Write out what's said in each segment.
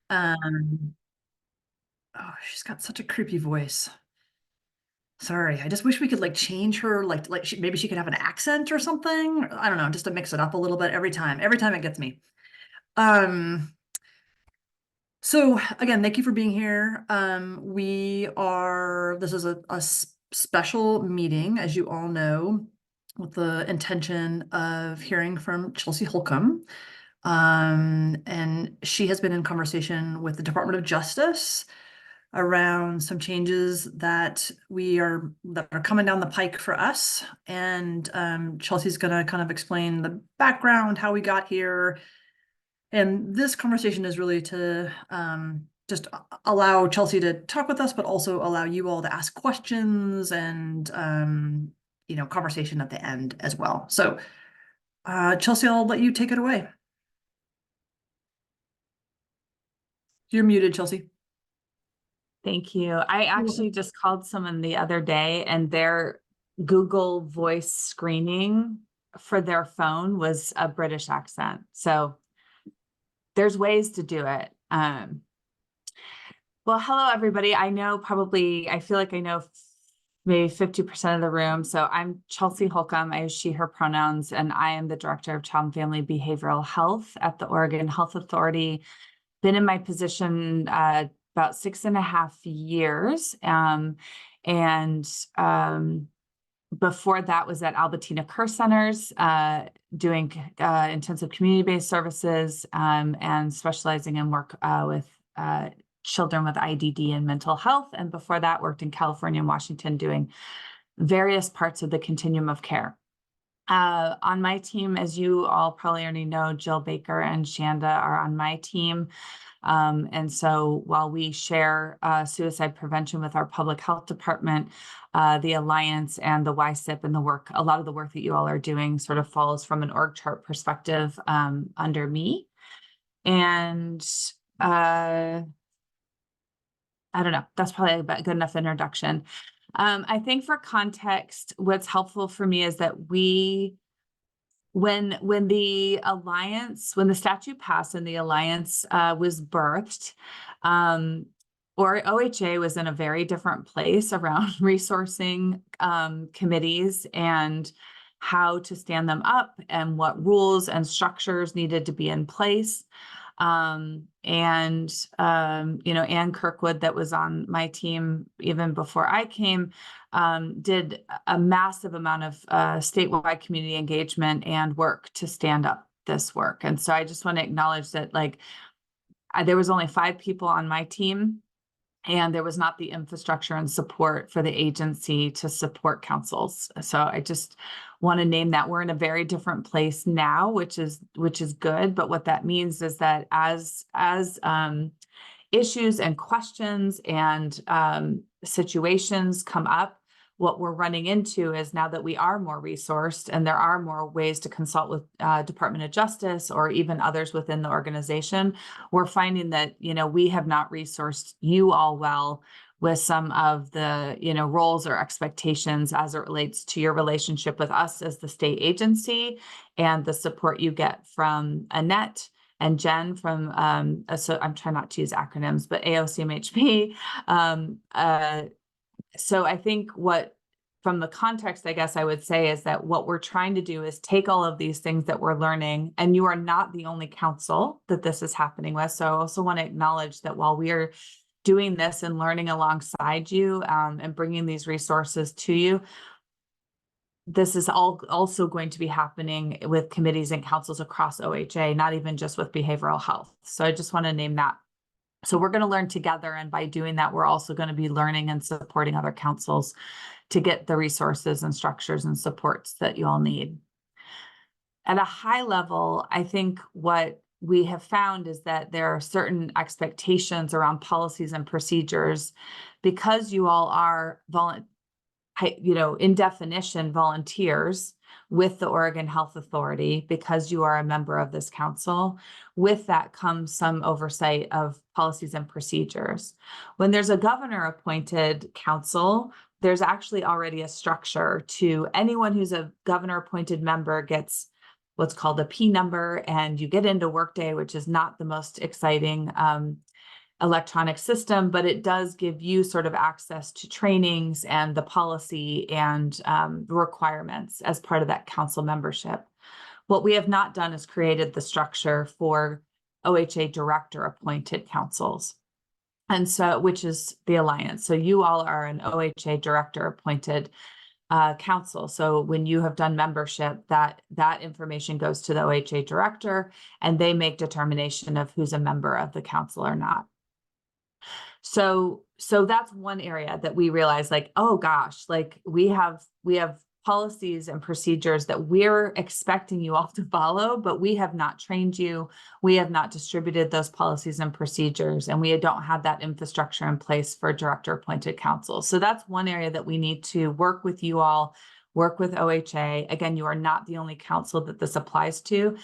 Um, oh, she's got such a creepy voice. Sorry, I just wish we could like change her, maybe she could have an accent or something. I don't know, just to mix it up a little bit every time. Every time it gets me. Um, so again, thank you for being here. This is a special meeting, as you all know, with the intention of hearing from Chelsea Holcomb. And she has been in conversation with the Department of Justice around some changes that are coming down the pike for us. And Chelsea's going to kind of explain the background, how we got here. And this conversation is really to just allow Chelsea to talk with us, but also allow you all to ask questions and conversation at the end as well. So Chelsea, I'll let you take it away. You're muted, Chelsea. Thank you. I You're actually welcome. just called someone the other day and their Google voice screening for their phone was a British accent. So there's ways to do it. Well, hello, everybody. I feel like I know maybe 50% of the room. So I'm Chelsea Holcomb. I use she, her pronouns, and I am the Director of Child and Family Behavioral Health at the Oregon Health Authority. Been in my position about 6.5 years. And before that was at Albertina Care Centers, doing intensive community-based services and specializing in work with children with IDD and mental health. And before that, worked in California and Washington doing various parts of the continuum of care. On my team, as you all probably already know, Jill Baker and Shanda are on my team. And so while we share suicide prevention with our public health department, the Alliance and the YSIP and a lot of the work that you all are doing sort of falls from an org chart perspective under me. And I don't know, that's probably a good enough introduction. I think for context, what's helpful for me is that when the statute passed and the Alliance was birthed, or OHA was in a very different place around resourcing committees and how to stand them up and what rules and structures needed to be in place. Anne Kirkwood, that was on my team even before I came, did a massive amount of statewide community engagement and work to stand up this work. And so I just want to acknowledge that there was only 5 people on my team, and there was not the infrastructure and support for the agency to support councils. So I just want to name that. We're in a very different place now, which is good. But what that means is that as issues and questions and situations come up, what we're running into is, now that we are more resourced and there are more ways to consult with Department of Justice or even others within the organization, we're finding that, we have not resourced you all well with some of the, roles or expectations as it relates to your relationship with us as the state agency and the support you get from Annette and Jen from, so I'm trying not to use acronyms, but AOCMHP. So I think from the context, I guess I would say, is that what we're trying to do is take all of these things that we're learning, and you are not the only council that this is happening with. So I also want to acknowledge that while we are doing this and learning alongside you and bringing these resources to you, this is also going to be happening with committees and councils across OHA, not even just with behavioral health. So I just want to name that. So we're going to learn together. And by doing that, we're also going to be learning and supporting other councils to get the resources and structures and supports that you all need. At a high level, I think what we have found is that there are certain expectations around policies and procedures, because you all are in definition volunteers with the Oregon Health Authority, because you are a member of this council. With that comes some oversight of policies and procedures. When there's a governor appointed council, there's actually already a structure to anyone who's a governor appointed member gets what's called a P number, and you get into Workday, which is not the most exciting electronic system, but it does give you sort of access to trainings and the policy and requirements as part of that council membership. What we have not done is created the structure for OHA director appointed councils. And so, which is the alliance. So you all are an OHA director appointed council. So when you have done membership, that information goes to the OHA director, and they make determination of who's a member of the council or not. So that's one area that we realize, like, oh gosh, like we have policies and procedures that we're expecting you all to follow, but we have not trained you. We have not distributed those policies and procedures, and we don't have that infrastructure in place for director appointed council. So that's one area that we need to work with you all, work with OHA. Again, you are not the only council that this applies to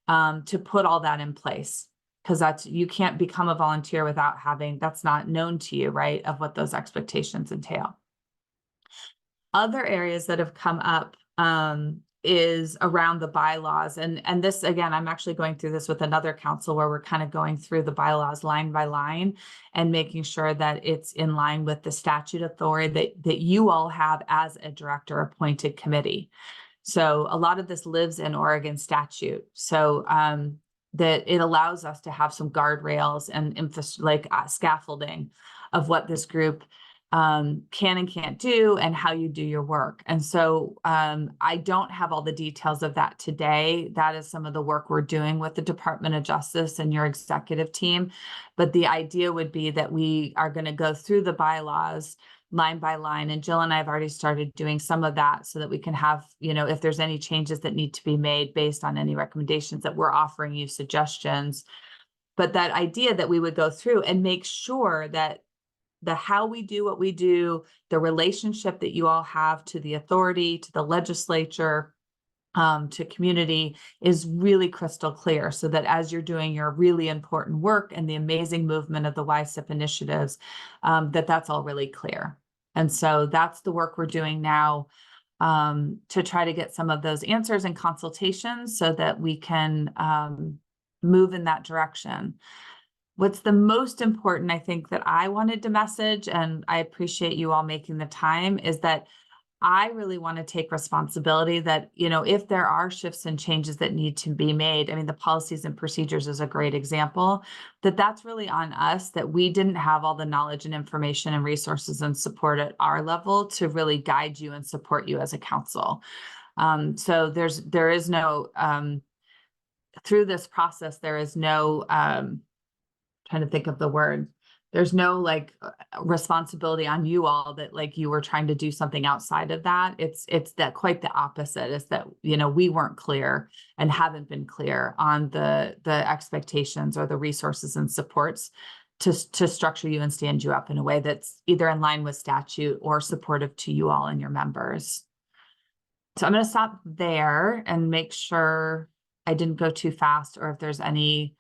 put all that in place. Because you can't become a volunteer without having, that's not known to you, right, of what those expectations entail. Other areas that have come up is around the bylaws. And this, again, I'm actually going through this with another council where we're kind of going through the bylaws line by line and making sure that it's in line with the statute authority that you all have as a director appointed committee. So a lot of this lives in Oregon statute. So that it allows us to have some guardrails and scaffolding of what this group can and can't do and how you do your work. And so I don't have all the details of that today. That is some of the work we're doing with the Department of Justice and your executive team. But the idea would be that we are going to go through the bylaws line by line. And Jill and I have already started doing some of that so that we can have, if there's any changes that need to be made based on any recommendations that we're offering you suggestions. But that idea that we would go through and make sure that the how we do what we do, the relationship that you all have to the authority, to the legislature, to community is really crystal clear, so that as you're doing your really important work and the amazing movement of the YSIP initiatives, that's all really clear. And so that's the work we're doing now to try to get some of those answers and consultations so that we can move in that direction. What's the most important, I think, that I wanted to message, and I appreciate you all making the time, is that I really want to take responsibility that, if there are shifts and changes that need to be made, I mean, the policies and procedures is a great example, that's really on us, that we didn't have all the knowledge and information and resources and support at our level to really guide you and support you as a council. So there is no, through this process, there is no, trying to think of the word. There's no responsibility on you all that you were trying to do something outside of that. It's that quite the opposite, is that, we weren't clear and haven't been clear on the expectations or the resources and supports to structure you and stand you up in a way that's either in line with statute or supportive to you all and your members. So I'm going to stop there and make sure I didn't go too fast, or if there's any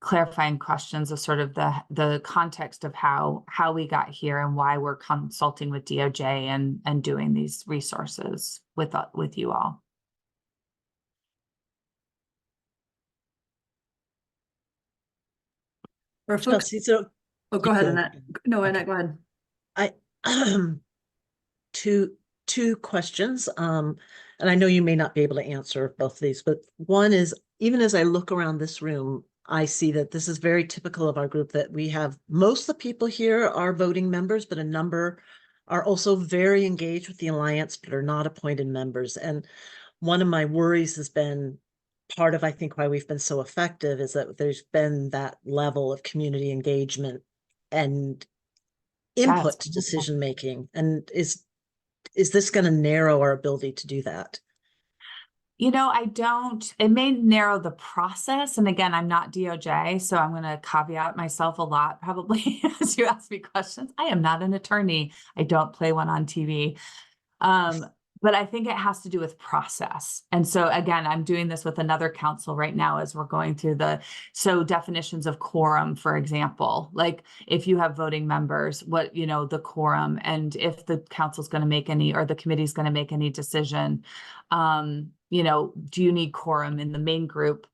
clarifying questions of sort of the context of how we got here and why we're consulting with DOJ and doing these resources with you all. For folks, So, go ahead, Annette. No, Annette, go ahead. I two questions. And I know you may not be able to answer both of these, but one is, even as I look around this room, I see that this is very typical of our group, that we have most of the people here are voting members, but a number are also very engaged with the Alliance, but are not appointed members. And one of my worries has been part of, I think, why we've been so effective, is that there's been that level of community engagement and input to decision making. And is this going to narrow our ability to do that? It may narrow the process. And again, I'm not DOJ, so I'm going to caveat myself a lot, probably, as you ask me questions. I am not an attorney. I don't play one on TV. But I think it has to do with process. And so again, I'm doing this with another council right now as we're going through definitions of quorum, for example, like if you have voting members, what, the quorum, and if the council's going to make any, or the committee's going to make any decision, do you need quorum in the main group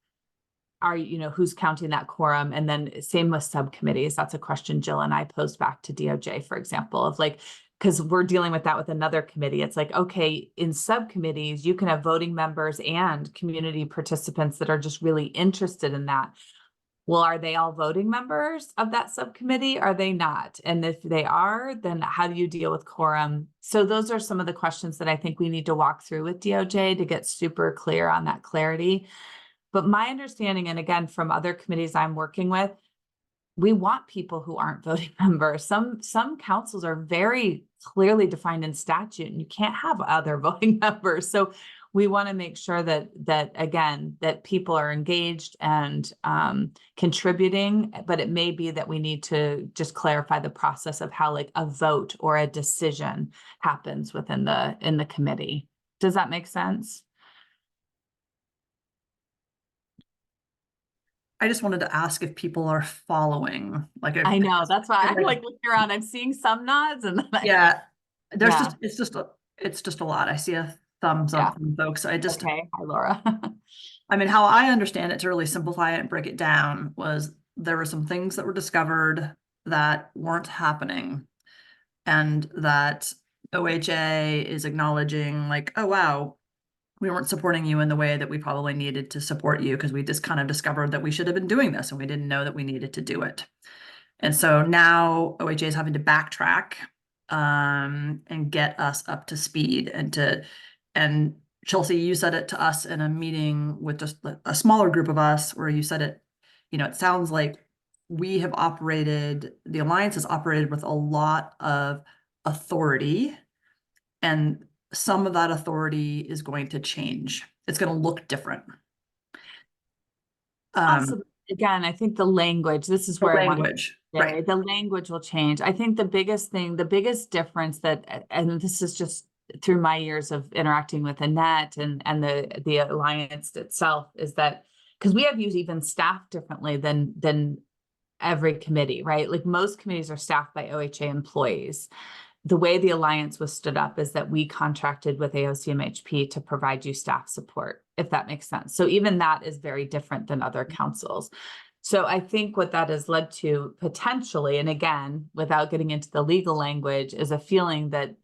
who's counting that quorum? And then same with subcommittees. That's a question Jill and I posed back to DOJ, for example, of like, because we're dealing with that with another committee. It's like, okay, in subcommittees, you can have voting members and community participants that are just really interested in that. Well, are they all voting members of that subcommittee? Are they not? And if they are, then how do you deal with quorum? So those are some of the questions that I think we need to walk through with DOJ to get super clear on that clarity. But my understanding, and again, from other committees I'm working with, we want people who aren't voting members. Some councils are very clearly defined in statute, and you can't have other voting members. So we want to make sure that again, that people are engaged and contributing, but it may be that we need to just clarify the process of how like a vote or a decision happens within the committee. Does that make sense? I just wanted to ask if people are following, like, I know, that's why I'm like looking around, I'm seeing some nods and then yeah, there's Yeah. it's just a lot. I see a thumbs up from folks. Okay, hi Laura. I mean, how I understand it, to really simplify it and break it down, was there were some things that were discovered that weren't happening, and that OHA is acknowledging like, oh, wow, we weren't supporting you in the way that we probably needed to support you, because we just kind of discovered that we should have been doing this and we didn't know that we needed to do it. And so now OHA is having to backtrack and get us up to speed, and Chelsea, you said it to us in a meeting with just a smaller group of us, where you said it, it sounds like the Alliance has operated with a lot of authority, and some of that authority is going to change. It's going to look different. Also, again, I think the language, this is where I want to right. The language will change. I think the biggest difference and this is just through my years of interacting with Annette and the Alliance itself, is that because we have used even staffed differently than every committee, right? Like most committees are staffed by OHA employees. The way the Alliance was stood up is that we contracted with AOCMHP to provide you staff support, if that makes sense. So even that is very different than other councils. So I think what that has led to potentially, and again, without getting into the legal language, is a feeling that,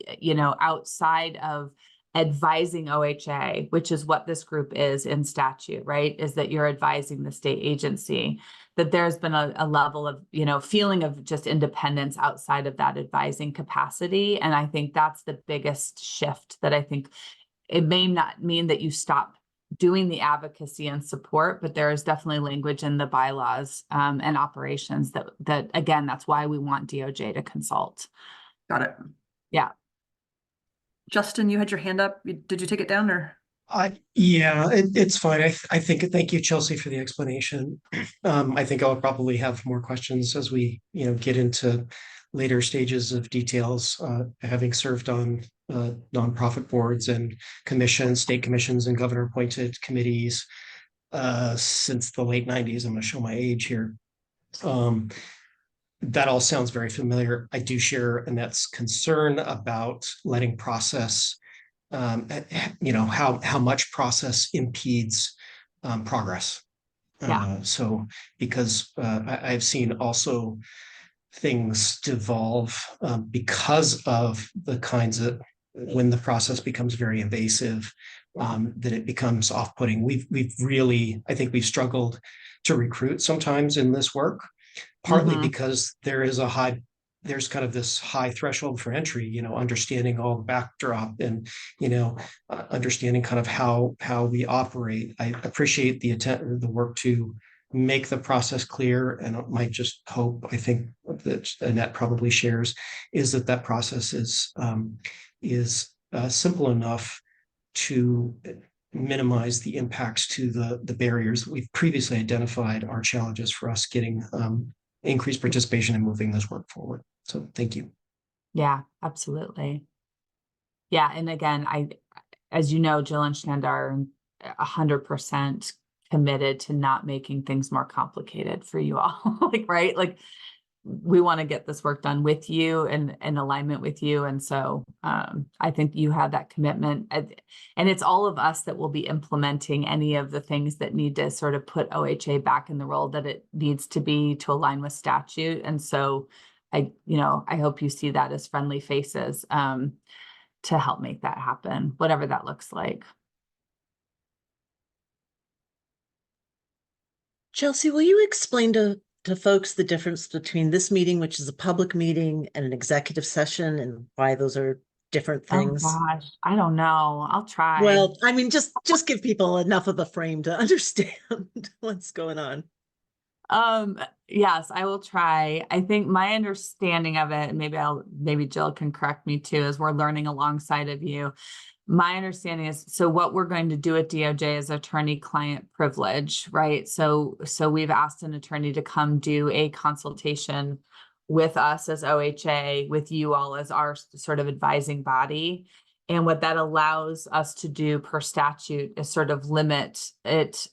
outside of advising OHA, which is what this group is in statute, right? Is that you're advising the state agency, that there's been a level of, feeling of just independence outside of that advising capacity. And I think that's the biggest shift, that I think it may not mean that you stop doing the advocacy and support, but there is definitely language in the bylaws and operations that again, that's why we want DOJ to consult. Got it. Yeah. Justin, you had your hand up. Did you take it down, or? Yeah, it's fine. I think, thank you, Chelsea, for the explanation. I think I'll probably have more questions as we, get into later stages of details, having served on nonprofit boards and commissions, state commissions and governor appointed committees since the late 90s. I'm going to show my age here. That all sounds very familiar. I do share Annette's concern about letting process, how much process impedes progress. Yeah. So because I've seen also things devolve because of the kinds of, when the process becomes very invasive, that it becomes off-putting. We've really, I think we've struggled to recruit sometimes in this work, partly because there's kind of this high threshold for entry, understanding all the backdrop and, understanding kind of how we operate. I appreciate the work to make the process clear, and I might just hope, I think that Annette probably shares, is that process is simple enough to minimize the impacts to the barriers that we've previously identified are challenges for us getting increased participation and moving this work forward. So thank you. Yeah, absolutely. Yeah. And again, as you know, Jill and Shanda are 100% committed to not making things more complicated for you all. Right? we want to get this work done with you and in alignment with you. And so I think you have that commitment. And it's all of us that will be implementing any of the things that need to sort of put OHA back in the role that it needs to be to align with statute. And so I hope you see that as friendly faces to help make that happen, whatever that looks like. Chelsea, will you explain to folks the difference between this meeting, which is a public meeting, and an executive session, and why those are different things? Oh gosh, I don't know. I'll try. Well, I mean, just give people enough of a frame to understand what's going on. Yes, I will try. I think my understanding of it, and maybe Jill can correct me too, as we're learning alongside of you. My understanding is, so what we're going to do at DOJ is attorney-client privilege, right? So we've asked an attorney to come do a consultation with us as OHA, with you all as our sort of advising body. And what that allows us to do per statute is sort of limit the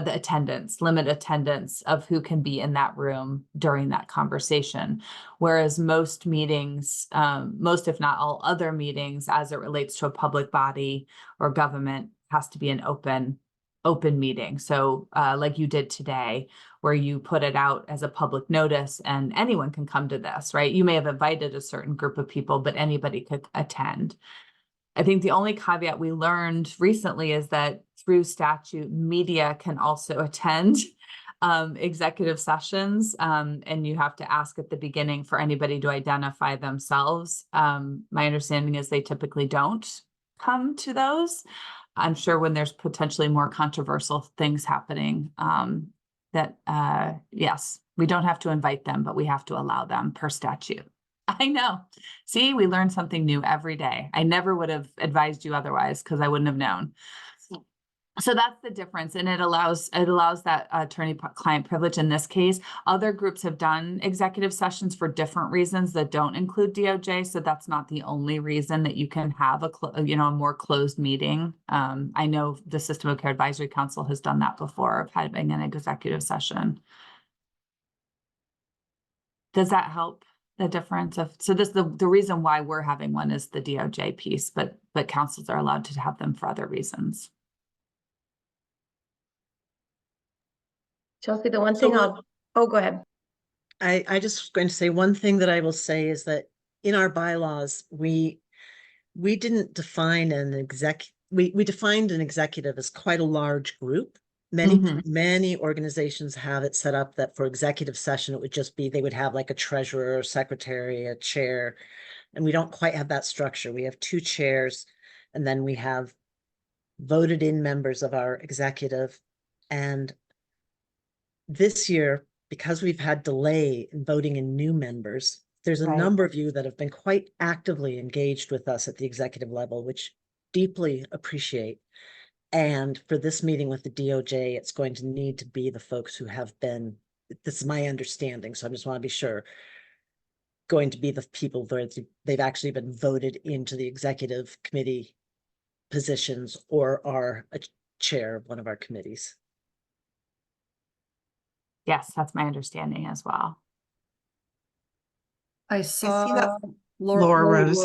attendance of who can be in that room during that conversation. Whereas most meetings, most if not all other meetings, as it relates to a public body or government, has to be an open meeting. So like you did today, where you put it out as a public notice and anyone can come to this, right? You may have invited a certain group of people, but anybody could attend. I think the only caveat we learned recently is that through statute, media can also attend executive sessions, and you have to ask at the beginning for anybody to identify themselves. My understanding is they typically don't come to those. I'm sure when there's potentially more controversial things happening, yes, we don't have to invite them, but we have to allow them per statute. I know. See, we learn something new every day. I never would have advised you otherwise because I wouldn't have known. So that's the difference. And it allows that attorney-client privilege in this case. Other groups have done executive sessions for different reasons that don't include DOJ. So that's not the only reason that you can have a more closed meeting. I know the System of Care Advisory Council has done that before, of having an executive session. Does that help? The difference of, so this, the reason why we're having one is the DOJ piece, but councils are allowed to have them for other reasons. Chelsea, the one thing go ahead. I just was going to say, one thing that I will say is that in our bylaws, we didn't define we defined an executive as quite a large group. Many organizations have it set up that for executive session, it would just be, they would have like a treasurer, secretary, a chair, and we don't quite have that structure. We have 2 chairs, and then we have voted in members of our executive. And this year, because we've had delay in voting in new members, there's a number of you that have been quite actively engaged with us at the executive level, which deeply appreciate. And for this meeting with the DOJ, it's going to need to be the folks who have been, this is my understanding, so I just want to be sure, going to be the people that they've actually been voted into the executive committee positions or are a chair of one of our committees. Yes, that's my understanding as well. I saw Laura Rose.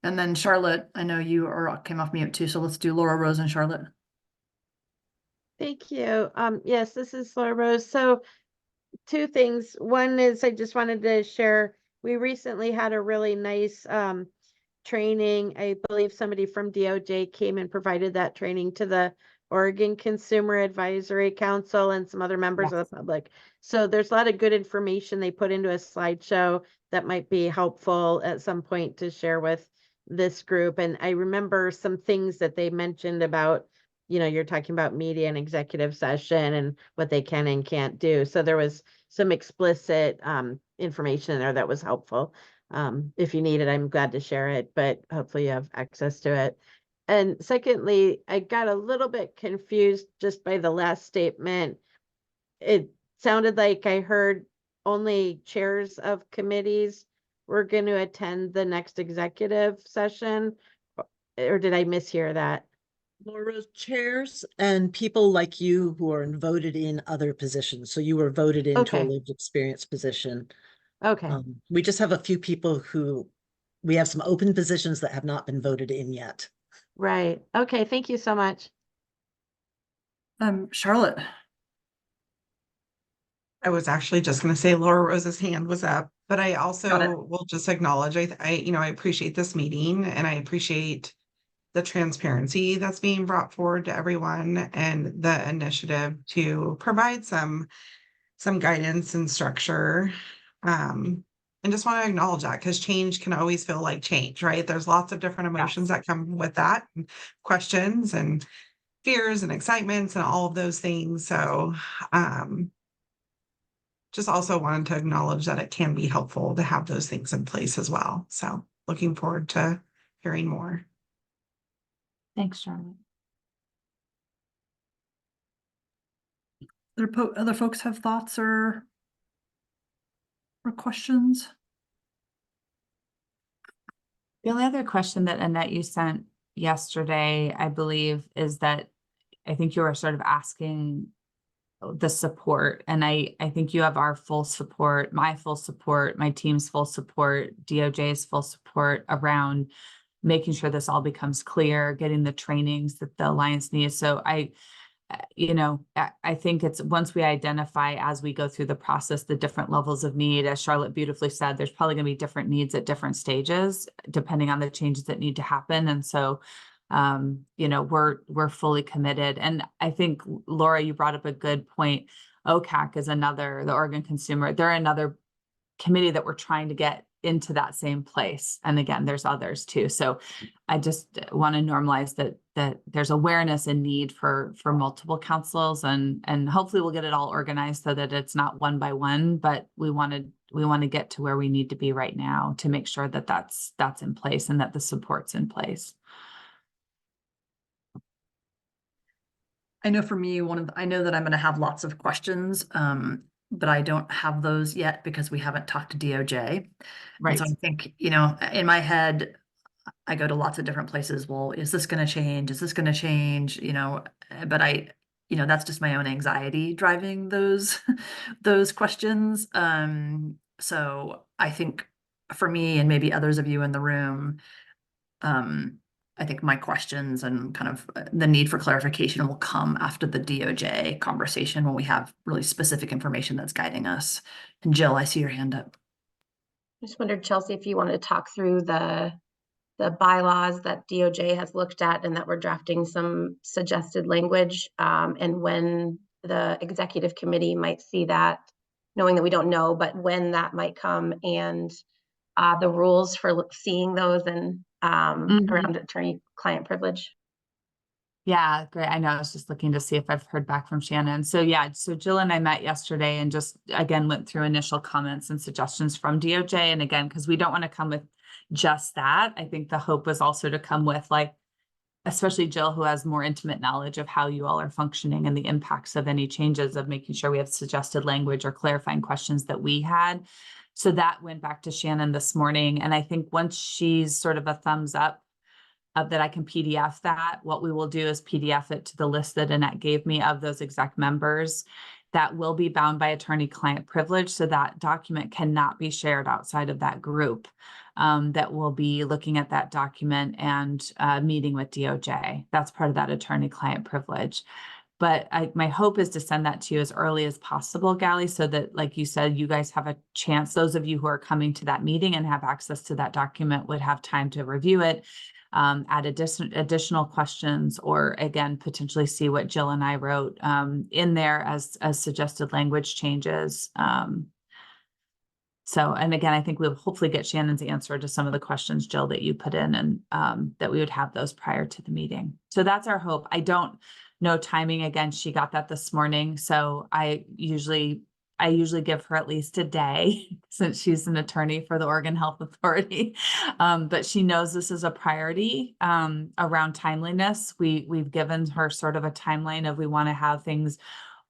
And then Charlotte, I know you came off mute too, so let's do Laura Rose and Charlotte. Thank you. Yes, this is Laura Rose. So 2 things. One is I just wanted to share, we recently had a really nice training. I believe somebody from DOJ came and provided that training to the Oregon Consumer Advisory Council and some other members of the public. So there's a lot of good information they put into a slideshow that might be helpful at some point to share with this group. And I remember some things that they mentioned about, you're talking about media and executive session and what they can and can't do. So there was some explicit information in there that was helpful. If you need it, I'm glad to share it, but hopefully you have access to it. And secondly, I got a little bit confused just by the last statement. It sounded like I heard only chairs of committees were going to attend the next executive session, or did I mishear that? Laura, chairs and people like you who are voted in other positions. So you were voted into a Okay. lived experience position. Okay, We just have a few people who, we have some open positions that have not been voted in yet. right. Okay, thank you so much. Charlotte, I was actually just going to say Laura Rose's hand was up, but I Got it. also will just acknowledge, I appreciate this meeting and I appreciate the transparency that's being brought forward to everyone and the initiative to provide some guidance and structure. And just want to acknowledge that because change can always feel like change, right? There's lots of different emotions that come with that, and questions and fears and excitements and all of those things. So, just also wanted to acknowledge that it can be helpful to have those things in place as well. So looking forward to hearing more. Thanks, Charlotte. other folks have thoughts or questions? The only other question that Annette you sent yesterday, I believe, is that I think you were sort of asking the support, and I think you have our full support, my full support, my team's full support, DOJ's full support around making sure this all becomes clear, getting the trainings that the Alliance needs. So I think it's once we identify as we go through the process, the different levels of need, as Charlotte beautifully said, there's probably going to be different needs at different stages, depending on the changes that need to happen. And so, we're fully committed. And I think, Laura, you brought up a good point. OCAC is the Oregon Consumer, they're another committee that we're trying to get into that same place. And again, there's others too. So I just want to normalize that there's awareness and need for multiple councils, and hopefully we'll get it all organized so that it's not one by one, but we want to get to where we need to be right now to make sure that that's in place and that the support's in place. I know for me, I know that I'm going to have lots of questions, but I don't have those yet because we haven't talked to DOJ. Right. And so I think, in my head, I go to lots of different places. Well, is this going to change? Is this going to change? But that's just my own anxiety driving those, those questions. So I think for me and maybe others of you in the room, I think my questions and kind of the need for clarification will come after the DOJ conversation when we have really specific information that's guiding us. And Jill, I see your hand up. I just wondered, Chelsea, if you wanted to talk through the bylaws that DOJ has looked at and that we're drafting some suggested language, and when the executive committee might see that, knowing that we don't know, but when that might come, and the rules for seeing those and around attorney-client privilege. Yeah, great. I know. I was just looking to see if I've heard back from Shannon. So yeah, so Jill and I met yesterday and just again went through initial comments and suggestions from DOJ. And again, because we don't want to come with just that. I think the hope was also to come with, like, especially Jill, who has more intimate knowledge of how you all are functioning and the impacts of any changes, of making sure we have suggested language or clarifying questions that we had. So that went back to Shannon this morning. And I think once she's sort of a thumbs up that I can PDF that, what we will do is PDF it to the list that Annette gave me of those exec members that will be bound by attorney-client privilege. So that document cannot be shared outside of that group that will be looking at that document and meeting with DOJ. That's part of that attorney-client privilege. But my hope is to send that to you as early as possible, Gally, so that, like you said, you guys have a chance, those of you who are coming to that meeting and have access to that document would have time to review it, add additional questions, or again, potentially see what Jill and I wrote in there as suggested language changes. And again, I think we'll hopefully get Shannon's answer to some of the questions, Jill, that you put in, and that we would have those prior to the meeting. So that's our hope. I don't know timing. Again, she got that this morning. So I usually give her at least a day since she's an attorney for the Oregon Health Authority. But she knows this is a priority around timeliness. We've given her sort of a timeline of, we want to have things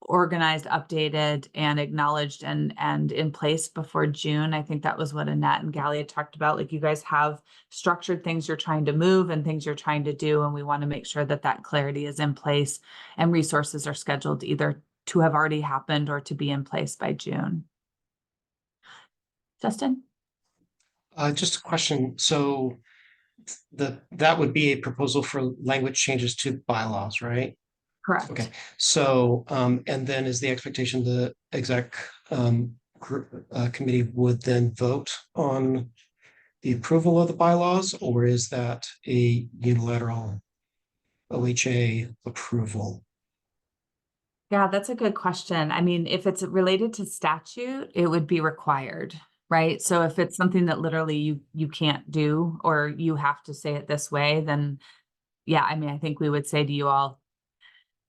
organized, updated, and acknowledged and in place before June. I think that was what Annette and Gally had talked about. Like, you guys have structured things you're trying to move and things you're trying to do, and we want to make sure that that clarity is in place and resources are scheduled either to have already happened or to be in place by June. Justin? Just a question. So that would be a proposal for language changes to bylaws, right? Correct. Okay. So, and then is the expectation the exec committee would then vote on the approval of the bylaws, or is that a unilateral OHA approval? Yeah, that's a good question. I mean, if it's related to statute, it would be required, right? So if it's something that literally you can't do, or you have to say it this way, then yeah, I mean, I think we would say to you all,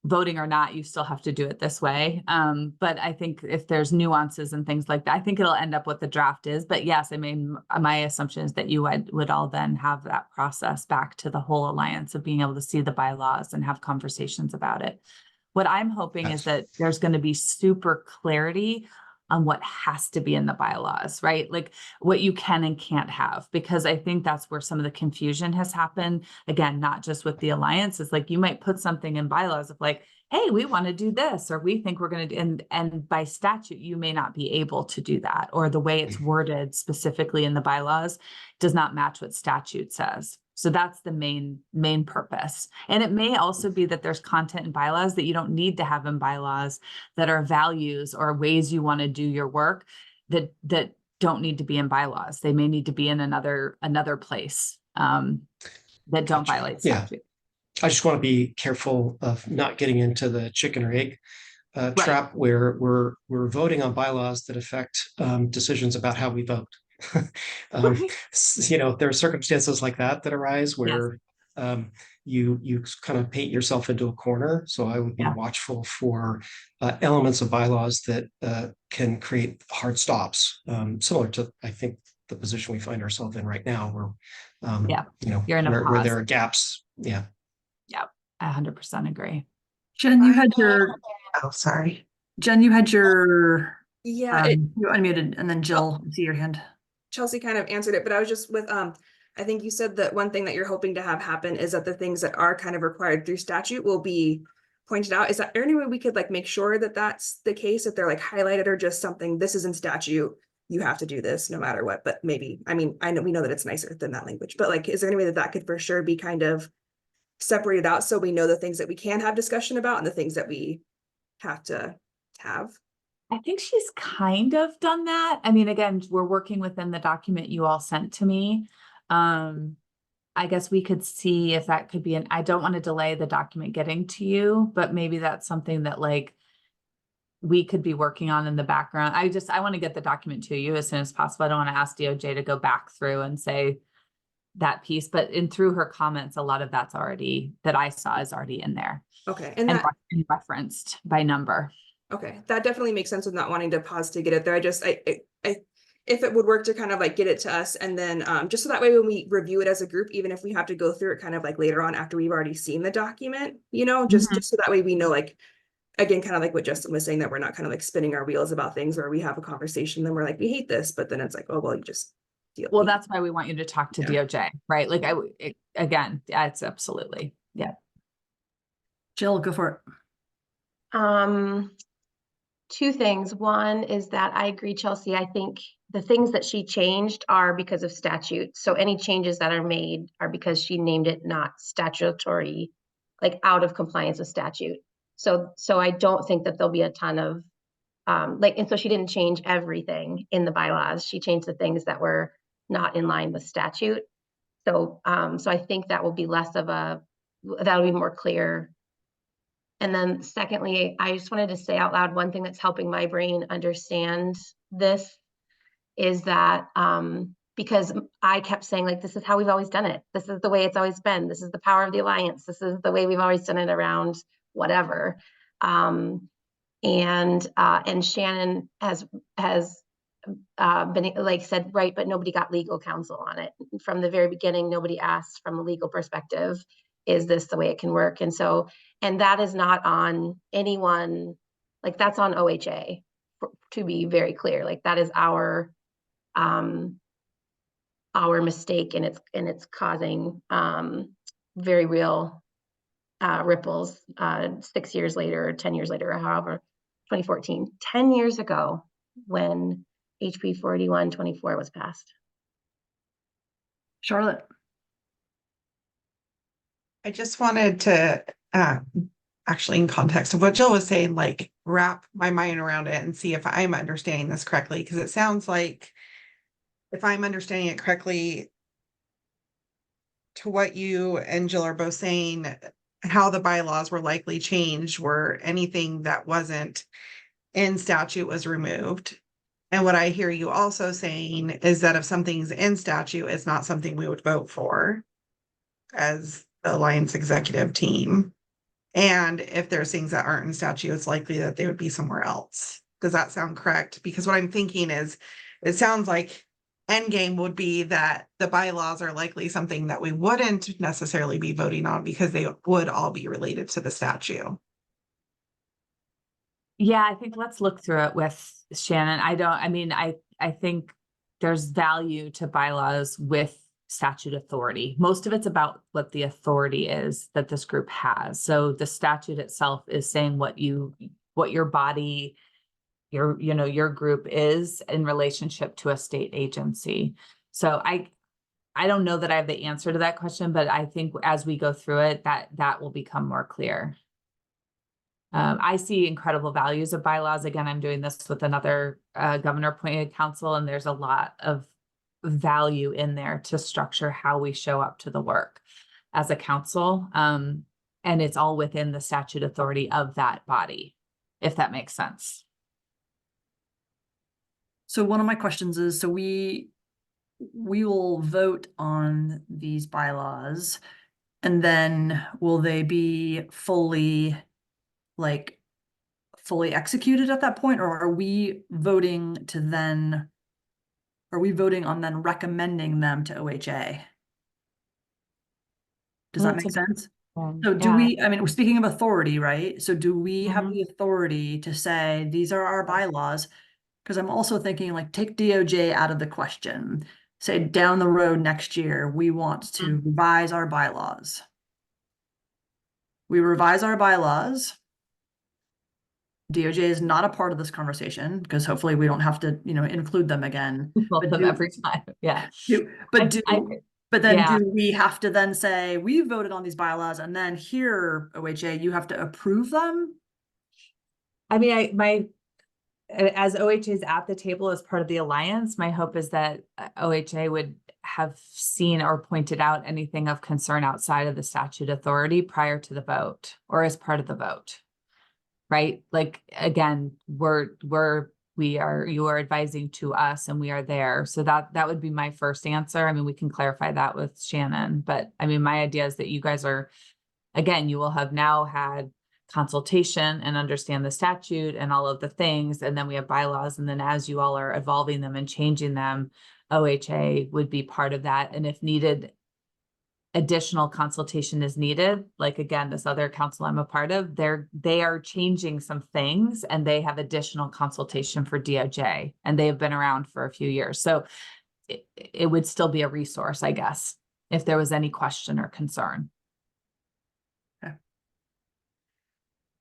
voting or not, you still have to do it this way. But I think if there's nuances and things like that, I think it'll end up what the draft is. But yes, I mean, my assumption is that you would all then have that process back to the whole alliance of being able to see the bylaws and have conversations about it. What I'm hoping is that there's going to be super clarity on what has to be in the bylaws, right? Like what you can and can't have, because I think that's where some of the confusion has happened. Again, not just with the alliance, it's like you might put something in bylaws of like, hey, we want to do this, or we think we're going to do, and by statute, you may not be able to do that, or the way it's worded specifically in the bylaws does not match what statute says. So that's the main purpose. And it may also be that there's content in bylaws that you don't need to have in bylaws that are values or ways you want to do your work that don't need to be in bylaws. They may need to be in another place that don't Gotcha. violate statute. I just want to be careful of not getting into the chicken or egg trap where we're voting on bylaws that affect decisions about how we vote. There are circumstances like that arise where you kind of paint yourself into a corner. So I would be watchful for elements of bylaws that can create hard stops, similar to, I think, the position we find ourselves in right now, where you're in a where there are gaps. Yeah. Yeah, I 100% agree. Jen, you had your Oh, sorry. Jen, you had your Yeah, you unmuted, and then Jill, I see your hand. Chelsea kind of answered it, but I was just with, I think you said that one thing that you're hoping to have happen is that the things that are kind of required through statute will be pointed out. Is there any way we could like make sure that that's the case, if they're like highlighted or just something, this is in statute, you have to do this no matter what, but maybe, I mean, we know that it's nicer than that language, but like, is there any way that that could for sure be kind of separated out so we know the things that we can have discussion about and the things that we have to have? I think she's kind of done that. I mean, again, we're working within the document you all sent to me. I guess we could see if that could be I don't want to delay the document getting to you, but maybe that's something that like we could be working on in the background. I want to get the document to you as soon as possible. I don't want to ask DOJ to go back through and say that piece, but through her comments, a lot of that's already, that I saw is already in there. Okay. And referenced by number. Okay, that definitely makes sense with not wanting to pause to get it there. If it would work to kind of like get it to us, and then just so that way when we review it as a group, even if we have to go through it kind of like later on after we've already seen the document, just so that way we know, like, again, kind of like what Justin was saying, that we're not kind of like spinning our wheels about things where we have a conversation, then we're like, we hate this, but then it's like, oh, well, you just deal. Well, that's why we want you to talk to DOJ, right? Like again, it's absolutely, yeah. Jill, go for it. Two things. One is that I agree, Chelsea. I think the things that she changed are because of statute. So any changes that are made are because she named it not statutory, like out of compliance with statute. So I don't think that there'll be a ton of and so she didn't change everything in the bylaws. She changed the things that were not in line with statute. So I think that will be that'll be more clear. And then secondly, I just wanted to say out loud, one thing that's helping my brain understand this is that because I kept saying, like, this is how we've always done it. This is the way it's always been. This is the power of the alliance. This is the way we've always done it around whatever. And Shannon has been like said, right, but nobody got legal counsel on it. From the very beginning, nobody asked from a legal perspective, is this the way it can work? And that is not on anyone Like that's on OHA, to be very clear. Like that is our mistake, and it's causing very real ripples 6 years later, or 10 years later, or however, 2014, 10 years ago when HB 4124 was passed. Charlotte. I just wanted to, actually, in context of what Jill was saying, like wrap my mind around it and see if I'm understanding this correctly. Because it sounds like, if I'm understanding it correctly, to what you and Jill are both saying, how the bylaws were likely changed were anything that wasn't in statute was removed. And what I hear you also saying is that if something's in statute, it's not something we would vote for as the Alliance executive team. And if there's things that aren't in statute, it's likely that they would be somewhere else. Does that sound correct? Because what I'm thinking is, it sounds like endgame would be that the bylaws are likely something that we wouldn't necessarily be voting on because they would all be related to the statute. Yeah, I think let's look through it with Shannon. I think there's value to bylaws with statute authority. Most of it's about what the authority is that this group has. So the statute itself is saying what your body, your group is in relationship to a state agency. So I don't know that I have the answer to that question, but I think as we go through it, that will become more clear. I see incredible values of bylaws. Again, I'm doing this with another governor appointed council, and there's a lot of value in there to structure how we show up to the work as a council. And it's all within the statute authority of that body, if that makes sense. So one of my questions is, so we will vote on these bylaws, and then will they be fully executed at that point, or are we voting on then recommending them to OHA? Does that make sense? So do we, I mean, we're speaking of authority, right? So do we have the authority to say, these are our bylaws? Because I'm also thinking, like, take DOJ out of the question. Say down the road next year, we want to revise our bylaws. We revise our bylaws. DOJ is not a part of this conversation because hopefully we don't have to, include them again. Every time, yeah. But then do we have to then say, we voted on these bylaws, and then here, OHA, you have to approve them? I mean, as OHA is at the table as part of the alliance, my hope is that OHA would have seen or pointed out anything of concern outside of the statute authority prior to the vote or as part of the vote. Right? Like, again, you are advising to us and we are there. So that would be my first answer. I mean, we can clarify that with Shannon, but I mean, my idea is that you guys are, again, you will have now had consultation and understand the statute and all of the things. And then we have bylaws. And then as you all are evolving them and changing them, OHA would be part of that. And if needed, additional consultation is needed. Like, again, this other council I'm a part of, they are changing some things and they have additional consultation for DOJ, and they have been around for a few years. So it would still be a resource, I guess, if there was any question or concern. Okay.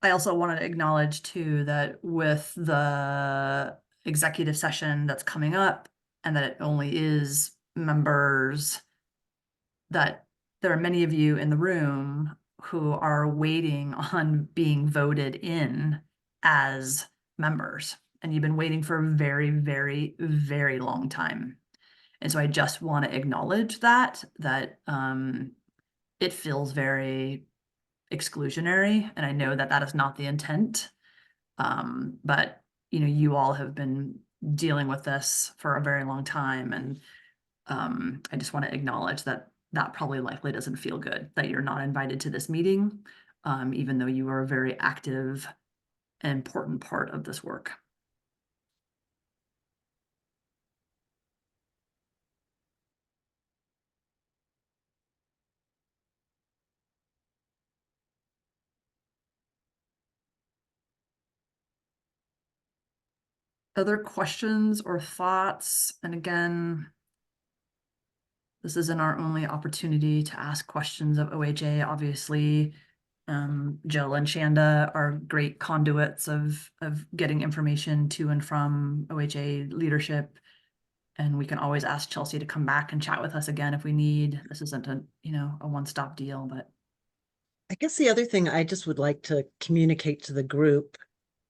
I also wanted to acknowledge too, that with the executive session that's coming up, and that it only is members, that there are many of you in the room who are waiting on being voted in as members. And you've been waiting for a very, very, very long time. And so I just want to acknowledge that it feels very exclusionary. And I know that that is not the intent. But you all have been dealing with this for a very long time. And I just want to acknowledge that probably likely doesn't feel good, that you're not invited to this meeting, even though you are a very active and important part of this work. other questions or thoughts? And again, this isn't our only opportunity to ask questions of OHA. Obviously, Jill and Shanda are great conduits of getting information to and from OHA leadership. And we can always ask Chelsea to come back and chat with us again if we need. This isn't a, a one-stop deal, but I guess the other thing I just would like to communicate to the group,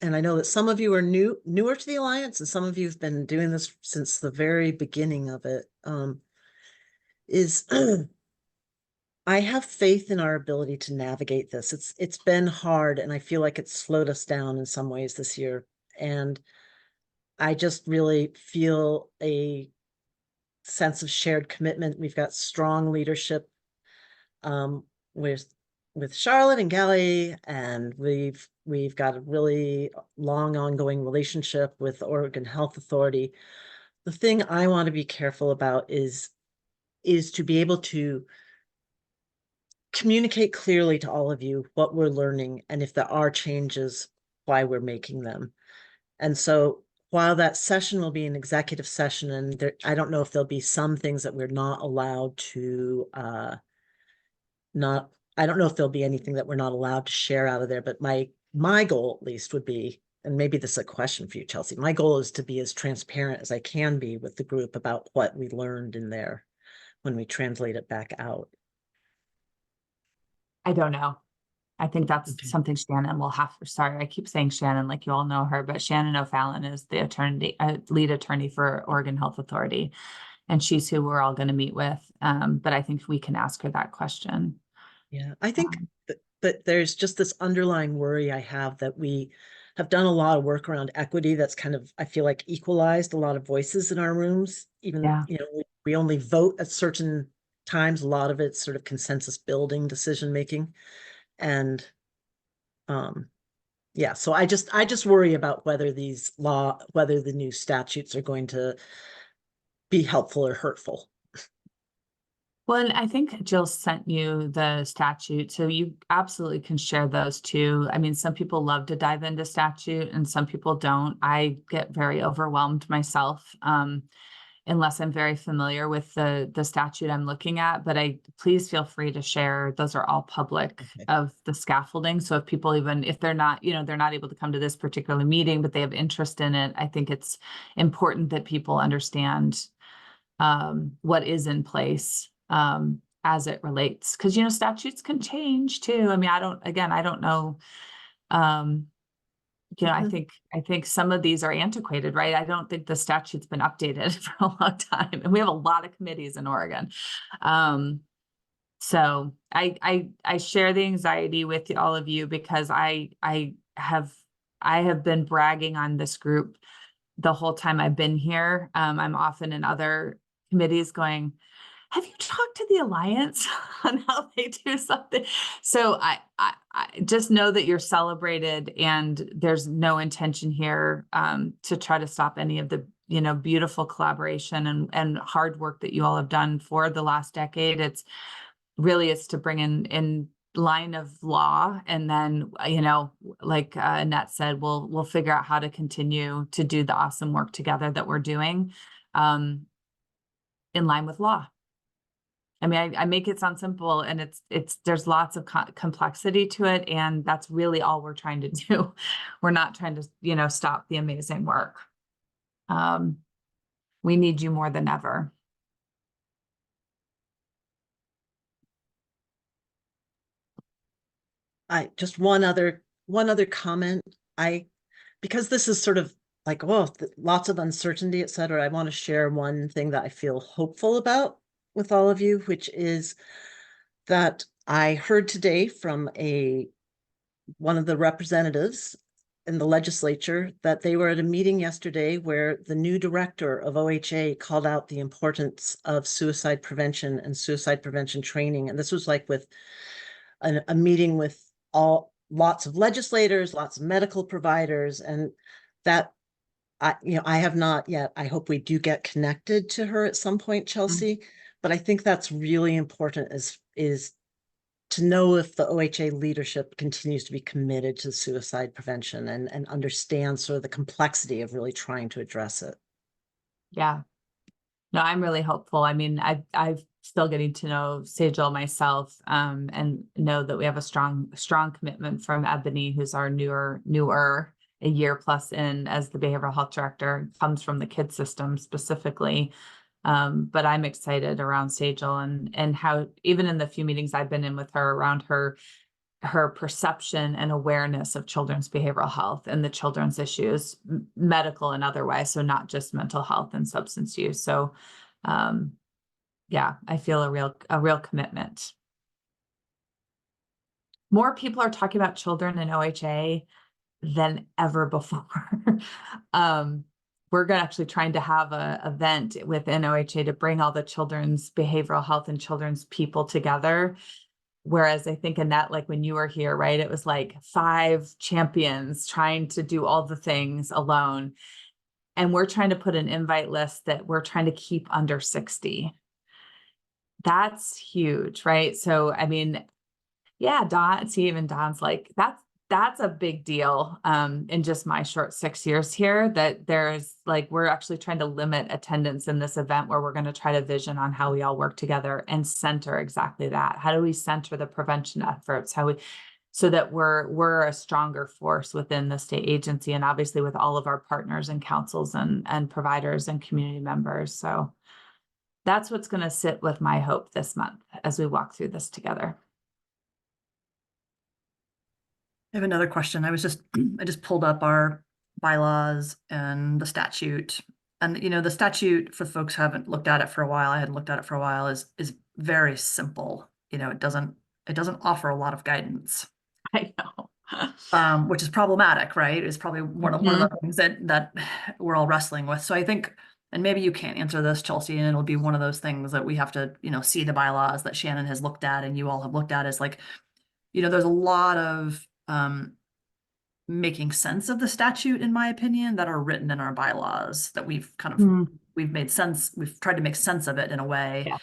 and I know that some of you are newer to the Alliance, and some of you have been doing this since the very beginning of it, is I have faith in our ability to navigate this. It's been hard, and I feel like it's slowed us down in some ways this year. And I just really feel a sense of shared commitment. We've got strong leadership with Charlotte and Gally, and we've got a really long ongoing relationship with Oregon Health Authority. The thing I want to be careful about is to be able to communicate clearly to all of you what we're learning, and if there are changes, why we're making them. And so while that session will be an executive session, and I don't know if there'll be some things that we're not allowed to I don't know if there'll be anything that we're not allowed to share out of there, but my goal at least would be, and maybe this is a question for you, Chelsea, my goal is to be as transparent as I can be with the group about what we learned in there when we translate it back out. I don't know. I think that's Okay. something Shannon will have. Sorry, I keep saying Shannon like you all know her, but Shannon O'Fallon is the lead attorney for Oregon Health Authority, and she's who we're all going to meet with. But I think we can ask her that question. Yeah, I think that there's just this underlying worry I have that we have done a lot of work around equity that's kind of, I feel like, equalized a lot of voices in our rooms. Even, Yeah. we only vote at certain times. A lot of it's sort of consensus building decision making. And yeah, so I just worry about whether whether the new statutes are going to be helpful or hurtful. Well, and I think Jill sent you the statute, so you absolutely can share those too. I mean, some people love to dive into statute and some people don't. I get very overwhelmed myself, unless I'm very familiar with the statute I'm looking at, but please feel free to share. Those are all public of the scaffolding. So if people, even if they're not, they're not able to come to this particular meeting, but they have interest in it, I think it's important that people understand what is in place as it relates, because statutes can change too. I mean, I don't know. I think some of these are antiquated, right? I don't think the statute's been updated for a long time, and we have a lot of committees in Oregon. So I share the anxiety with all of you, because I have been bragging on this group the whole time I've been here. I'm often in other committees going, have you talked to the Alliance on how they do something? So I just know that you're celebrated, and there's no intention here to try to stop any of the beautiful collaboration and hard work that you all have done for the last decade. It's to bring in line of law, and then like Annette said, we'll figure out how to continue to do the awesome work together that we're doing in line with law. I mean, I make it sound simple, and there's lots of complexity to it, and that's really all we're trying to do. We're not trying to, stop the amazing work. We need you more than ever. Just one other comment. Because this is sort of like, lots of uncertainty, et cetera, I want to share one thing that I feel hopeful about with all of you, which is that I heard today from one of the representatives in the legislature that they were at a meeting yesterday where the new director of OHA called out the importance of suicide prevention and suicide prevention training. And this was like with a meeting with lots of legislators, lots of medical providers, and that I have not yet. I hope we do get connected to her at some point, Chelsea. But I think that's really important, is to know if the OHA leadership continues to be committed to suicide prevention and understands sort of the complexity of really trying to address it. Yeah. No, I'm really hopeful. I mean, I've still getting to know Sejal myself, and know that we have a strong commitment from Ebony, who's our newer, a year plus in as the behavioral health director, comes from the KID system specifically. But I'm excited around Sejal and how, even in the few meetings I've been in with her, around her perception and awareness of children's behavioral health and the children's issues, medical and otherwise. So not just mental health and substance use. So, yeah, I feel a real commitment. More people are talking about children in OHA than ever before. We're actually trying to have a event within OHA to bring all the children's behavioral health and children's people together. Whereas I think in that, like when you were here, right, it was like 5 champions trying to do all the things alone. And we're trying to put an invite list that we're trying to keep under 60. That's huge, right? So, I mean, yeah, Don, see, even Don's like, that's a big deal in just my short 6 years here, that there's like, we're actually trying to limit attendance in this event where we're going to try to vision on how we all work together and center exactly that. How do we center the prevention efforts? So that we're a stronger force within the state agency, and obviously with all of our partners and councils and providers and community members. So that's what's going to sit with my hope this month as we walk through this together. I have another question. I just pulled up our bylaws and the statute. And, you know, the statute, for folks who haven't looked at it for a while, I hadn't looked at it for a while, is very simple. You know, it doesn't offer a lot of guidance. I know. Which is problematic, right? Is probably one of the things that we're all wrestling with. So I think, and maybe you can't answer this, Chelsea, and it'll be one of those things that we have to, you know, see the bylaws that Shannon has looked at and you all have looked at, is like, you know, there's a lot of making sense of the statute, in my opinion, that are written in our bylaws that we've kind of we've made sense. We've tried to make sense of it in a way. Yeah.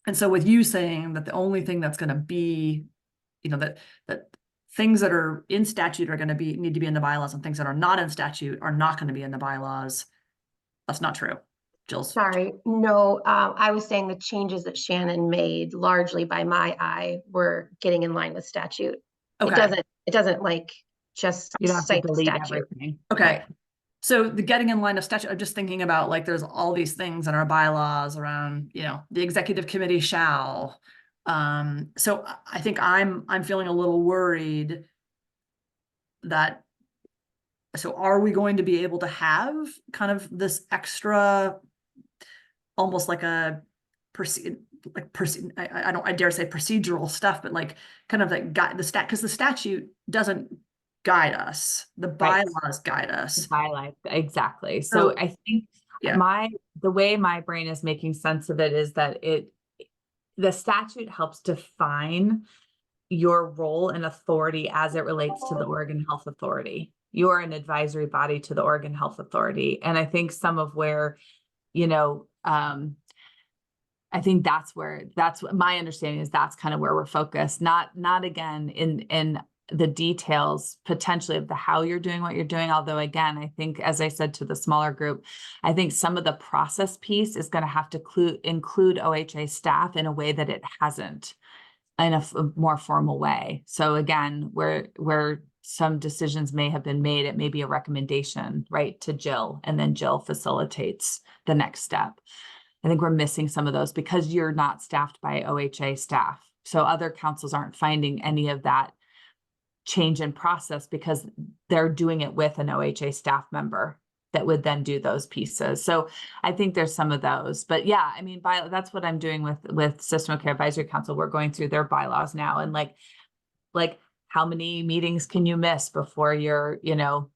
And so with you saying that the only thing that's going to be, you know, that things that are in statute are going to need to be in the bylaws, and things that are not in statute are not going to be in the bylaws. That's not true. Jill's. Sorry, no, I was saying the changes that Shannon made largely by my eye were getting in line with statute. Okay. It doesn't like just You don't have to cite the delete statute. everything. Okay. Right. So the getting in line of statute, I'm just thinking about, like, there's all these things in our bylaws around, you know, the executive committee shall. So I think I'm feeling a little worried that, so are we going to be able to have kind of this extra, almost like a I dare say procedural stuff, but like kind of like because the statute doesn't guide us. The Right. bylaws guide us. Highlight exactly. So I think Yeah. the way my brain is making sense of it is that the statute helps define your role and authority as it relates to the Oregon Health Authority. You're an advisory body to the Oregon Health Authority. And I think some of where, you know, I think that's what my understanding is. That's kind of where we're focused, not again in the details potentially of the how you're doing what you're doing. Although again, I think, as I said to the smaller group, I think some of the process piece is going to have to include OHA staff in a way that it hasn't, in a more formal way. So again, where some decisions may have been made, it may be a recommendation, right, to Jill, and then Jill facilitates the next step. I think we're missing some of those because you're not staffed by OHA staff. So other councils aren't finding any of that change in process because they're doing it with an OHA staff member that would then do those pieces. So I think there's some of those, but yeah, I mean, that's what I'm doing with System of Care Advisory Council. We're going through their bylaws now, and like how many meetings can you miss before you're, you know,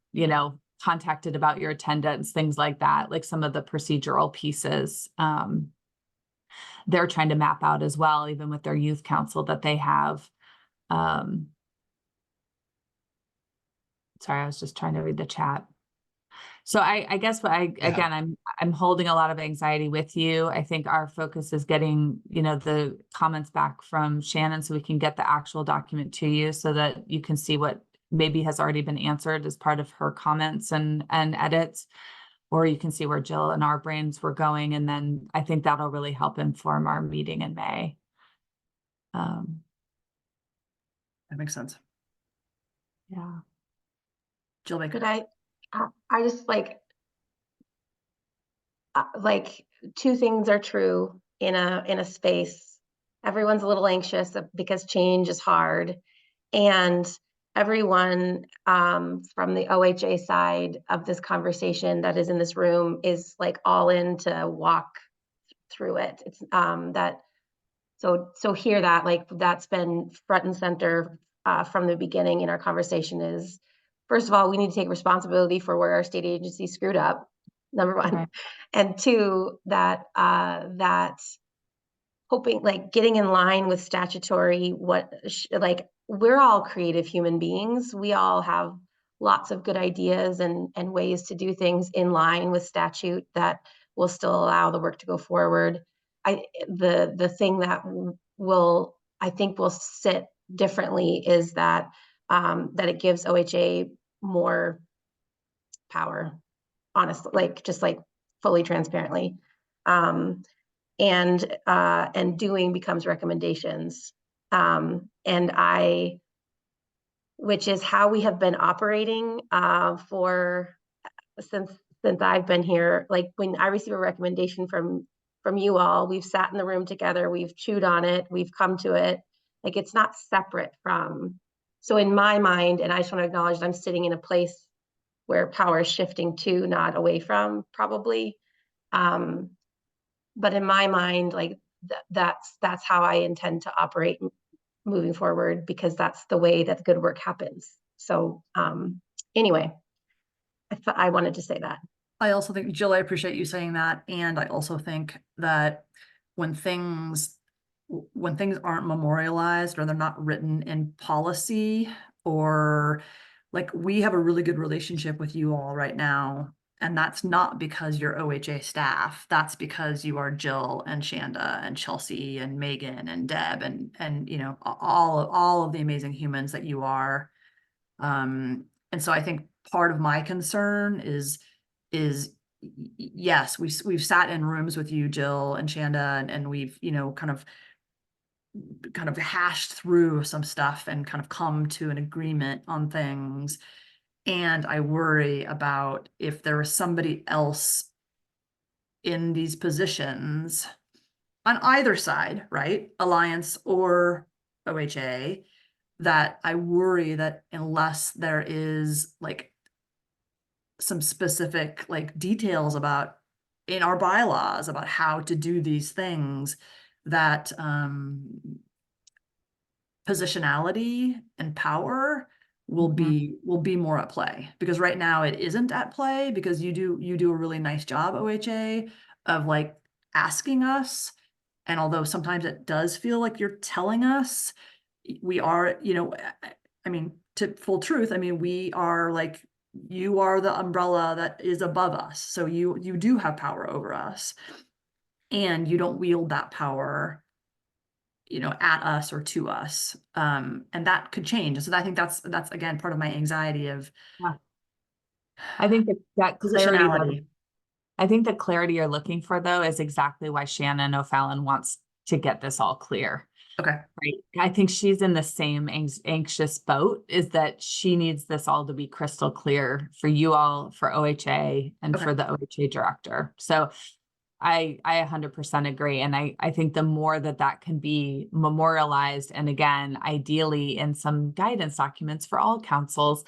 contacted about your attendance, things like that, like some of the procedural pieces. They're trying to map out as well, even with their youth council that they have. Sorry, I was just trying to read the chat. So I guess what Yeah. again, I'm holding a lot of anxiety with you. I think our focus is getting, the comments back from Shannon so we can get the actual document to you so that you can see what maybe has already been answered as part of her comments and edits, or you can see where Jill and our brains were going. And then I think that'll really help inform our meeting in May. That makes sense. Yeah. Jill Baker. Could I just like two things are true in a space. Everyone's a little anxious because change is hard, and everyone from the OHA side of this conversation that is in this room is like all in to walk through it. It's that so hear that, like, that's been front and center from the beginning in our conversation is, first of all, we need to take responsibility for where our state agency screwed up, number one. Right. And two, that hoping, like, getting in line with statutory, like, we're all creative human beings. We all have lots of good ideas and ways to do things in line with statute that will still allow the work to go forward. The thing that I think will sit differently is that that it gives OHA more power, honestly, like, just like fully transparently. And doing becomes recommendations. Which is how we have been operating since I've been here. Like, when I receive a recommendation from you all, we've sat in the room together, we've chewed on it, we've come to it. Like, it's not separate from. So in my mind, and I just want to acknowledge that I'm sitting in a place where power is shifting to, not away from, probably. But in my mind, like, that's how I intend to operate moving forward, because that's the way that good work happens. So anyway, I wanted to say that. I also think, Jill, I appreciate you saying that. And I also think that when things aren't memorialized or they're not written in policy, or like, we have a really good relationship with you all right now. And that's not because you're OHA staff. That's because you are Jill and Shanda and Chelsea and Megan and Deb and all of the amazing humans that you are. And so I think part of my concern is yes, we've sat in rooms with you, Jill and Shanda, and we've kind of hashed through some stuff and kind of come to an agreement on things. And I worry about if there was somebody else in these positions on either side, right? Alliance or OHA, that I worry that unless there is like some specific like details about in our bylaws about how to do these things, that positionality and power will be more at play, because right now it isn't at play, because you do a really nice job, OHA, of like asking us. And although sometimes it does feel like you're telling us, we are, I mean, to full truth, I mean, we are like, you are the umbrella that is above us. So you do have power over us, and you don't wield that power at us or to us. And that could change. So I think that's again part of my anxiety of I think that clarity, positionality. I think the clarity you're looking for, though, is exactly why Shannon O'Fallon wants to get this all clear. Okay. Right. I think she's in the same anxious boat, is that she needs this all to be crystal clear for you all, for OHA, and for the OHA director. So I 100% agree. And I think the more that can be memorialized, and again, ideally in some guidance documents for all councils,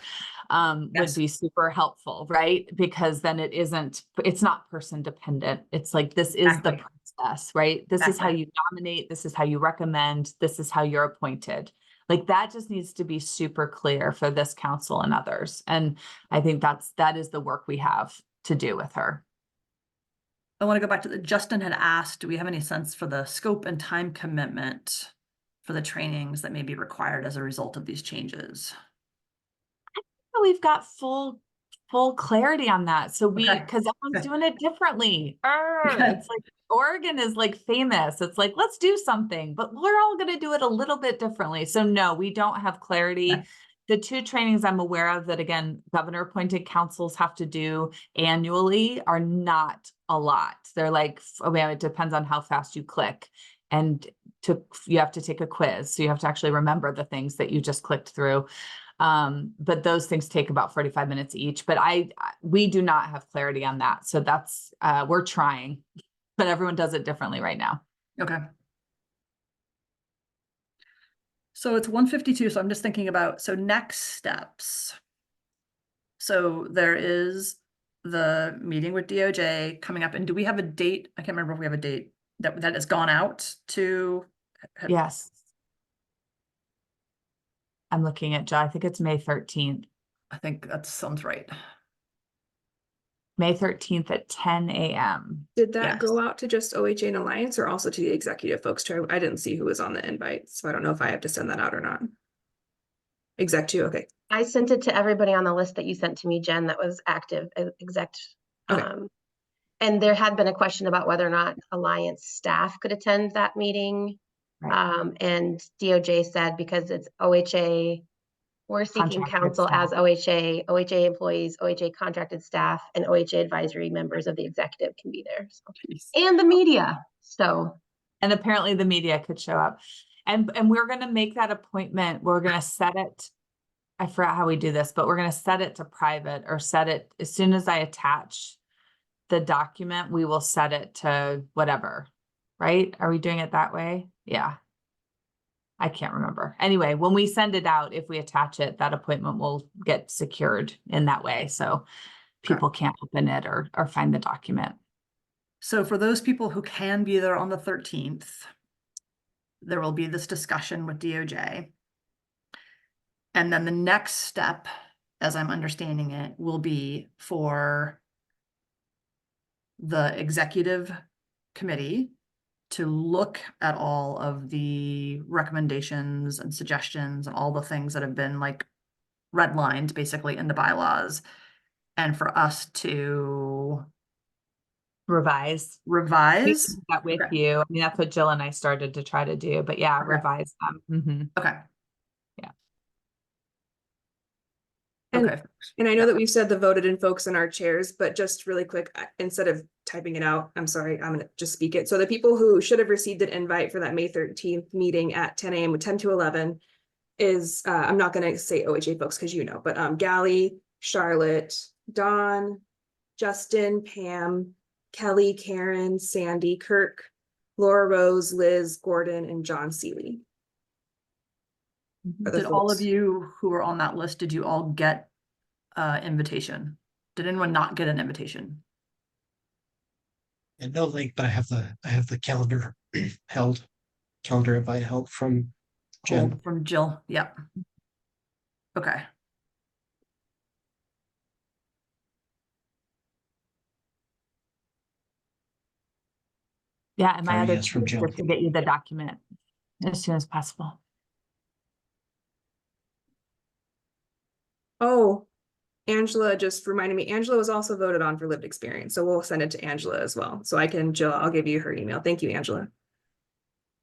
would be super helpful, right? Because then it's not person dependent. It's like, this is the process, right? This is how you nominate, this is how you recommend, this is how you're appointed. Like, that just needs to be super clear for this council and others. And I think that is the work we have to do with her. I want to go back to Justin had asked, do we have any sense for the scope and time commitment for the trainings that may be required as a result of these changes? We've got full full clarity on that. So Okay. because everyone's Okay. doing it differently. Okay. It's like Oregon is like famous. It's like, let's do something, but we're all going to do it a little bit differently. So no, we don't have clarity. Okay. The two trainings I'm aware of that, again, governor appointed councils have to do annually are not a lot. They're like, I mean, it depends on how fast you click. And you have to take a quiz. So you have to actually remember the things that you just clicked through. But those things take about 45 minutes each, but we do not have clarity on that. So that's, we're trying, but everyone does it differently right now. Okay. So it's 1:52, so I'm just thinking about, so next steps. So there is the meeting with DOJ coming up, and do we have a date? I can't remember if we have a date that has gone out to. Yes. I'm looking at Joe. I think it's May 13th. I think that sounds right. May 13th at 10 a.m. Did that Yes. go out to just OHA and Alliance or also to the executive folks too? I didn't see who was on the invite, so I don't know if I have to send that out or not. Exec too, okay. I sent it to everybody on the list that you sent to me, Jen, that was active, exec. Okay. And there had been a question about whether or not Alliance staff could attend that meeting. Right. And DOJ said because it's OHA, we're seeking Contracted counsel staff. as OHA employees, OHA contracted staff, and OHA advisory members of the executive can be there. So. And the media. So. And apparently the media could show up. And we're going to make that appointment. We're going to set it. I forgot how we do this, but we're going to set it to private or set it as soon as I attach the document, we will set it to whatever, right? Are we doing it that way? Yeah. I can't remember. Anyway, when we send it out, if we attach it, that appointment will get secured in that way. So people can't open it or find the document. So for those people who can be there on the 13th, there will be this discussion with DOJ. And then the next step, as I'm understanding it, will be for the executive committee to look at all of the recommendations and suggestions and all the things that have been like redlined basically in the bylaws, and for us to Revise. We revise. did that with Okay. you. I mean, that's what Jill and I started to try to do, but yeah, Okay. revise them. Mhm. Okay. Yeah. And, Okay. and I know that we've said the voted in folks in our chairs, but just really quick, instead of typing it out, I'm sorry, I'm gonna just speak it. So the people who should have received an invite for that May 13th meeting at 10 a.m. with 10 to 11 is, I'm not gonna say OHA folks because you know, but Gally, Charlotte, Dawn, Justin, Pam, Kelly, Karen, Sandy, Kirk, Laura Rose, Liz, Gordon, and John Seeley. Are the Did all of folks. you who were on that list, did you all get invitation? Did anyone not get an invitation? And no link, but I have the calendar calendar invite held from Jen. Oh, from Jill. Yep. Okay. Yeah, and my Sorry, other yes, from tip is Jill. to get you the document as soon as possible. Oh, Angela just reminded me, Angela was also voted on for lived experience, so we'll send it to Angela as well. So I can, Jill, I'll give you her email. Thank you, Angela.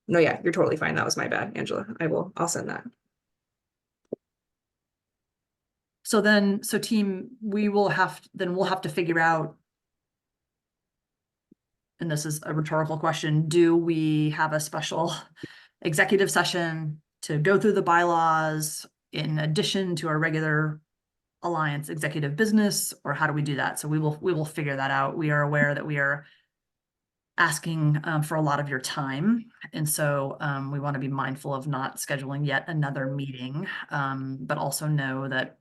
No, yeah, you're totally fine. That was my bad, Angela. I'll send that. So then, so team, we'll have to figure out, and this is a rhetorical question, do we have a special executive session to go through the bylaws in addition to our regular Alliance executive business, or how do we do that? So we will figure that out. We are aware that we are asking for a lot of your time, and so we want to be mindful of not scheduling yet another meeting, but also know that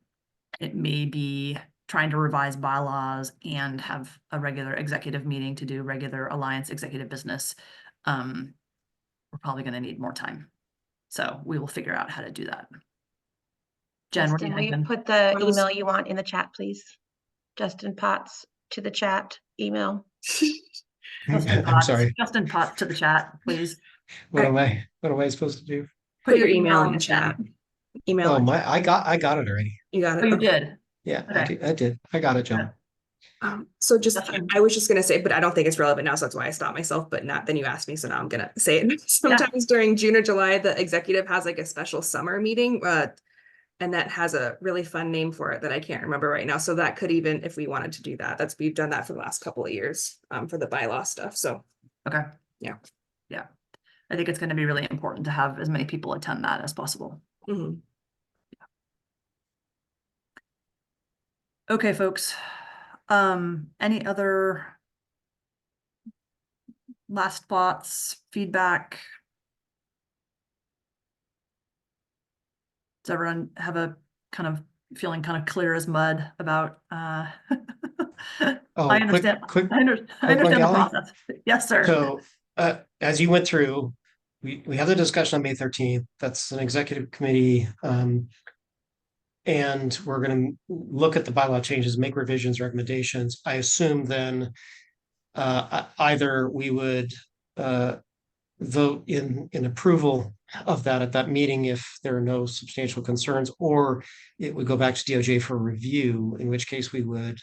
it may be trying to revise bylaws and have a regular executive meeting to do regular Alliance executive business. We're probably going to need more time, so we will figure out how to do that. Jen, what are you Justin, will you thinking? put the What was- email you want in the chat, please? Justin Potts to the chat email. Justin I'm Potts, sorry. Justin Potts to the chat, please. What am I supposed to do? Put your email in the chat. Email. Oh, it. I got it already. You got Oh, it. you Okay. did? Yeah, Okay. I did. I got it, Joan. So just, That's fine. I was just gonna say, but I don't think it's relevant now, so that's why I stopped myself, but not, then you asked me, so now I'm gonna say it. Sometimes during June or July, the executive has like a special summer meeting, and that has a really fun name for it that I can't remember right now. So that could even, if we wanted to do that, we've done that for the last couple of years, for the bylaw stuff, so. Okay. Yeah. Yeah. I think it's going to be really important to have as many people attend that as possible. Mhm. Okay, folks. Any other last thoughts, feedback? Does everyone have a kind of feeling kind of clear as mud about Oh, I understand. quick I one, understand the Kelly. process. Yes, sir. So, as you went through, we had the discussion on May 13th. That's an executive committee. And we're going to look at the bylaw changes, make revisions, recommendations. I assume then either we would vote in approval of that at that meeting if there are no substantial concerns, or it would go back to DOJ for review, in which case we would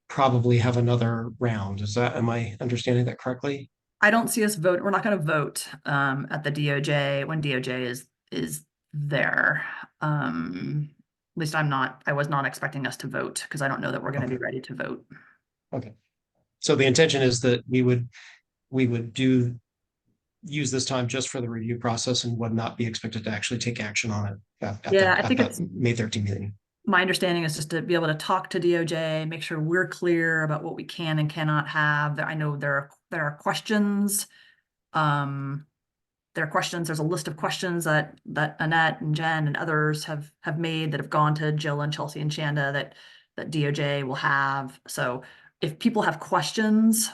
probably have another round. Am I understanding that correctly? I don't see us vote. We're not going to vote at the DOJ when DOJ is there. At least I was not expecting us to vote because I don't know that we're going to be ready to vote. Okay. So the intention is that we would use this time just for the review process and would not be expected to actually take action on it at that May 13th meeting. My understanding is just to be able to talk to DOJ, make sure we're clear about what we can and cannot have. I know there are questions. There's a list of questions that Annette and Jen and others have made that have gone to Jill and Chelsea and Shanda that DOJ will have. So if people have questions,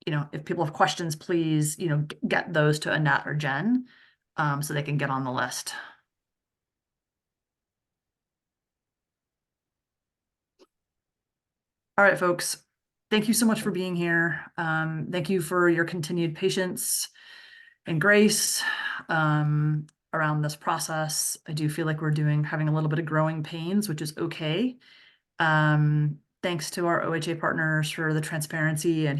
if people have questions, please, get those to Annette or Jen, so they can get on the list. All right, folks. Thank you so much for being here. Thank you for your continued patience and grace around this process. I do feel like we're having a little bit of growing pains, which is okay. Thanks to our OHA partners for the transparency and